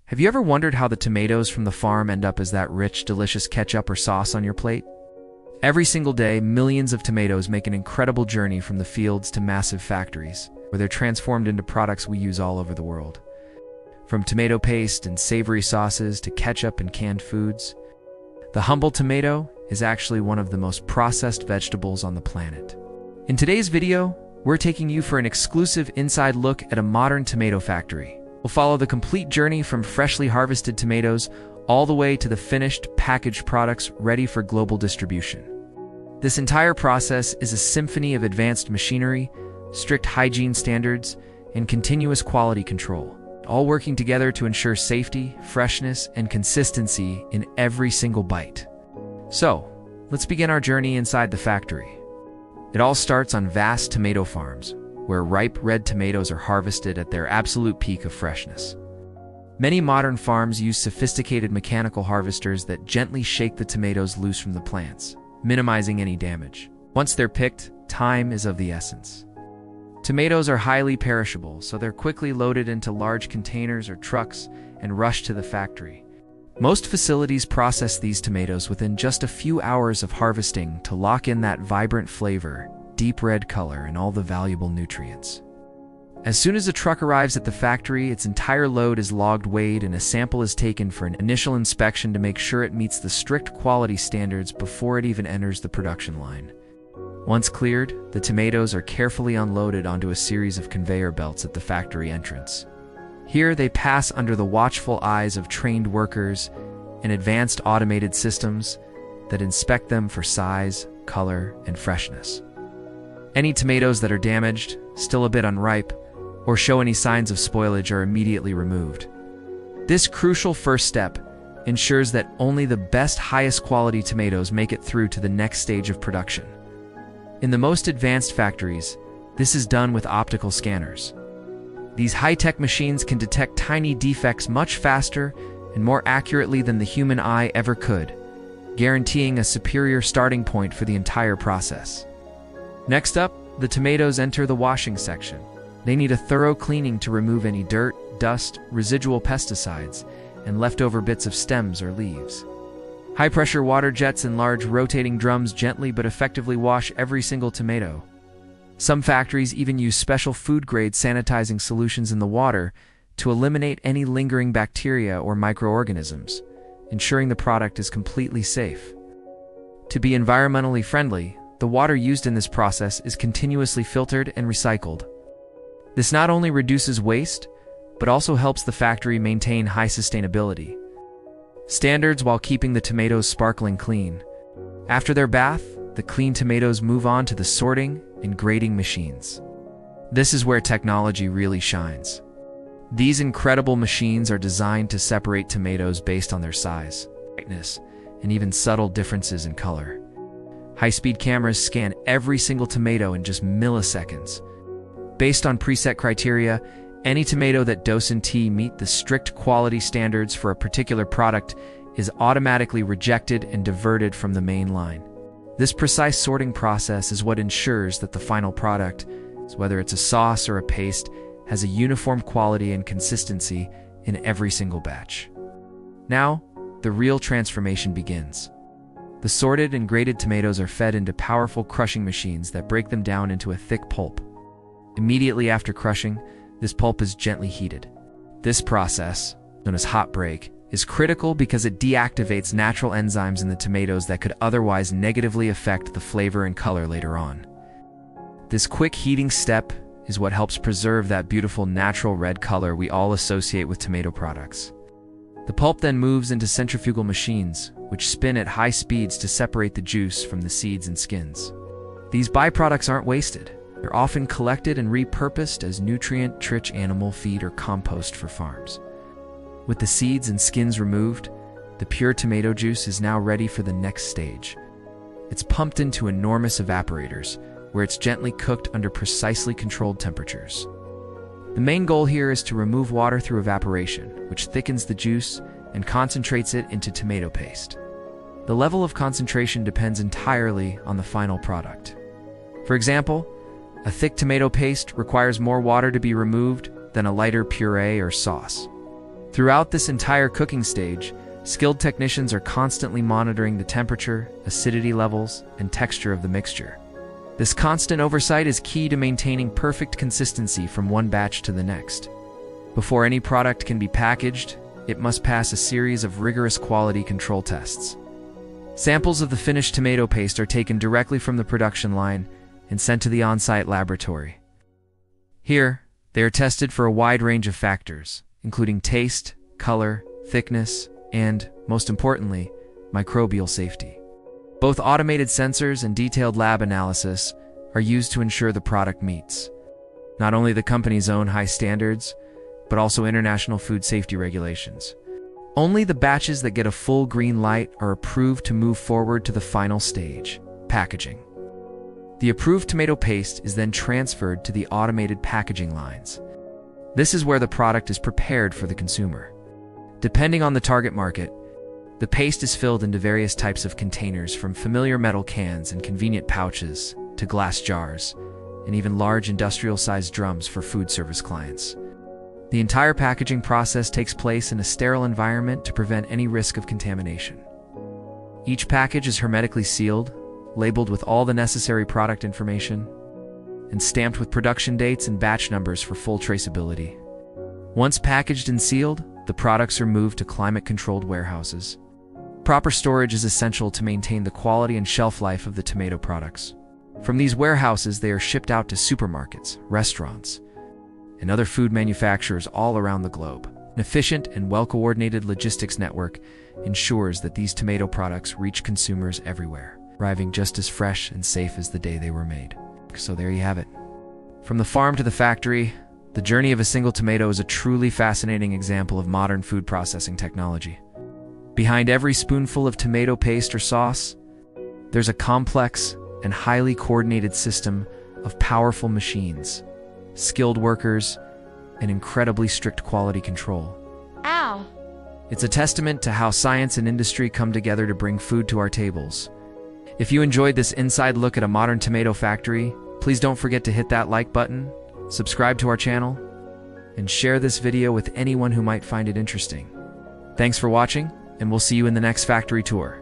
Have you ever wondered how the tomatoes from the farm end up as that rich, delicious ketchup or sauce on your plate? Every single day, millions of tomatoes make an incredible journey from the fields to massive factories, where they're transformed into products we use all over the world. From tomato paste and savory sauces to ketchup and canned foods, the humble tomato is actually one of the most processed vegetables on the planet. In today's video, we're taking you for an exclusive inside look at a modern tomato factory. We'll follow the complete journey from freshly harvested tomatoes all the way to the finished, packaged products ready for global distribution. This entire process is a symphony of advanced machinery, strict hygiene standards, and continuous quality control, all working together to ensure safety, freshness, and consistency in every single bite. So, let's begin our journey inside the factory. It all starts on vast tomato farms, where ripe red tomatoes are harvested at their absolute peak of freshness. Many modern farms use sophisticated mechanical harvesters that gently shake the tomatoes loose from the plants, minimizing any damage. Once they're picked, time is of the essence. Tomatoes are highly perishable, so they're quickly loaded into large containers or trucks and rushed to the factory. Most facilities process these tomatoes within just a few hours of harvesting to lock in that vibrant flavor, deep red color, and all the valuable nutrients. As soon as a truck arrives at the factory, its entire load is logged, weighed, and a sample is taken for an initial inspection to make sure it meets the strict quality standards before it even enters the production line. Once cleared, the tomatoes are carefully unloaded onto a series of conveyor belts at the factory entrance. Here, they pass under the watchful eyes of trained workers and advanced automated systems that inspect them for size, color, and freshness. Any tomatoes that are damaged, still a bit unripe, or show any signs of spoilage are immediately removed. This crucial first step ensures that only the best, highest quality tomatoes make it through to the next stage of production. In the most advanced factories, this is done with optical scanners. These high-tech machines can detect tiny defects much faster and more accurately than the human eye ever could, guaranteeing a superior starting point for the entire process. Next up, the tomatoes enter the washing section. They need a thorough cleaning to remove any dirt, dust, residual pesticides, and leftover bits of stems or leaves. High-pressure water jets and large rotating drums gently but effectively wash every single tomato. Some factories even use special food-grade sanitizing solutions in the water to eliminate any lingering bacteria or microorganisms, ensuring the product is completely safe. To be environmentally friendly, the water used in this process is continuously filtered and recycled. This not only reduces waste, but also helps the factory maintain high sustainability standards while keeping the tomatoes sparkling clean. After their bath, the clean tomatoes move on to the sorting and grading machines. This is where technology really shines. These incredible machines are designed to separate tomatoes based on their size, brightness, and even subtle differences in color. High-speed cameras scan every single tomato in just milliseconds. Based on preset criteria, any tomato that doesn't meet the strict quality standards for a particular product is automatically rejected and diverted from the main line. This precise sorting process is what ensures that the final product, whether it's a sauce or a paste, has a uniform quality and consistency in every single batch. Now, the real transformation begins. The sorted and graded tomatoes are fed into powerful crushing machines that break them down into a thick pulp. Immediately after crushing, this pulp is gently heated. This process, known as hot break, is critical because it deactivates natural enzymes in the tomatoes that could otherwise negatively affect the flavor and color later on. This quick heating step is what helps preserve that beautiful natural red color we all associate with tomato products. The pulp then moves into centrifugal machines, which spin at high speeds to separate the juice from the seeds and skins. These byproducts aren't wasted. They're often collected and repurposed as nutrient-rich animal feed or compost for farms. With the seeds and skins removed, the pure tomato juice is now ready for the next stage. It's pumped into enormous evaporators, where it's gently cooked under precisely controlled temperatures. The main goal here is to remove water through evaporation, which thickens the juice and concentrates it into tomato paste. The level of concentration depends entirely on the final product. For example, a thick tomato paste requires more water to be removed than a lighter puree or sauce. Throughout this entire cooking stage, skilled technicians are constantly monitoring the temperature, acidity levels, and texture of the mixture. This constant oversight is key to maintaining perfect consistency from one batch to the next. Before any product can be packaged, it must pass a series of rigorous quality control tests. Samples of the finished tomato paste are taken directly from the production line and sent to the on-site laboratory. Here, they are tested for a wide range of factors, including taste, color, thickness, and, most importantly, microbial safety. Both automated sensors and detailed lab analysis are used to ensure the product meets not only the company's own high standards, but also international food safety regulations. Only the batches that get a full green light are approved to move forward to the final stage, packaging. The approved tomato paste is then transferred to the automated packaging lines. This is where the product is prepared for the consumer. Depending on the target market, the paste is filled into various types of containers, from familiar metal cans and convenient pouches to glass jars, and even large industrial-sized drums for food service clients. The entire packaging process takes place in a sterile environment to prevent any risk of contamination. Each package is hermetically sealed, labeled with all the necessary product information, and stamped with production dates and batch numbers for full traceability. Once packaged and sealed, the products are moved to climate-controlled warehouses. Proper storage is essential to maintain the quality and shelf life of the tomato products. From these warehouses, they are shipped out to supermarkets, restaurants, and other food manufacturers all around the globe. An efficient and well-coordinated logistics network ensures that these tomato products reach consumers everywhere, arriving just as fresh and safe as the day they were made. So there you have it. From the farm to the factory, the journey of a single tomato is a truly fascinating example of modern food processing technology. Behind every spoonful of tomato paste or sauce, there's a complex and highly coordinated system of powerful machines, skilled workers, and incredibly strict quality control. Ow! It's a testament to how science and industry come together to bring food to our tables. If you enjoyed this inside look at a modern tomato factory, please don't forget to hit that like button, subscribe to our channel, and share this video with anyone who might find it interesting. Thanks for watching, and we'll see you in the next factory tour.